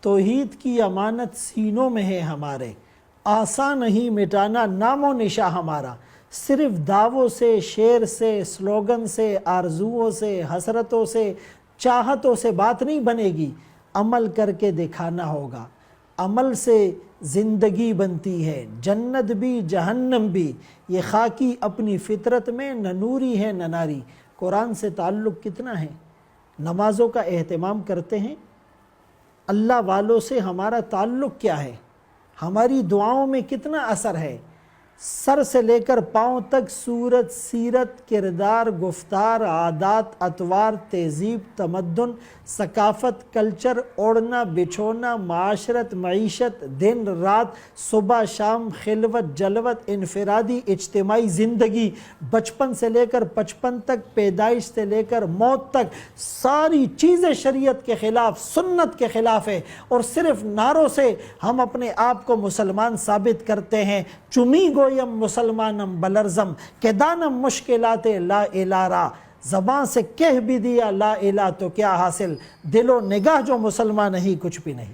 توحید کی امانت سینوں میں ہے ہمارے، آسان نہیں مٹانا نام و نشاں ہمارا۔ صرف دعووں سے، شعر سے، سلوگن سے، آرزوؤں سے، حسرتوں سے، چاہتوں سے بات نہیں بنے گی، عمل کر کے دکھانا ہوگا۔ عمل سے زندگی بنتی ہے، جنت بھی جہنم بھی، یہ خاکی اپنی فطرت میں نہ نوری ہے نہ ناری۔ قرآن سے تعلق کتنا ہے، نمازوں کا اہتمام کرتے ہیں، اللہ والوں سے ہمارا تعلق کیا ہے، ہماری دعاؤں میں کتنا اثر ہے، سر سے لے کر پاؤں تک صورت، سیرت، کردار، گفتار، عادات، اطوار، تہذیب، تمدن، ثقافت، کلچر، اوڑھنا بچھونا، معاشرت، معیشت، دن رات، صبح شام، خلوت جلوت، انفرادی اجتماعی زندگی، بچپن سے لے کر 55 تک، پیدائش سے لے کر موت تک، ساری چیزیں شریعت کے خلاف، سنت کے خلاف ہے، اور صرف نعروں سے ہم اپنے آپ کو مسلمان ثابت کرتے ہیں۔ چمی گویم مسلمانم بلرزم کہ دانم مشکلات لا الہ را، زبان سے کہہ بھی دیا لا الہ تو کیا حاصل، دل و نگاہ جو مسلمان نہیں کچھ بھی نہیں۔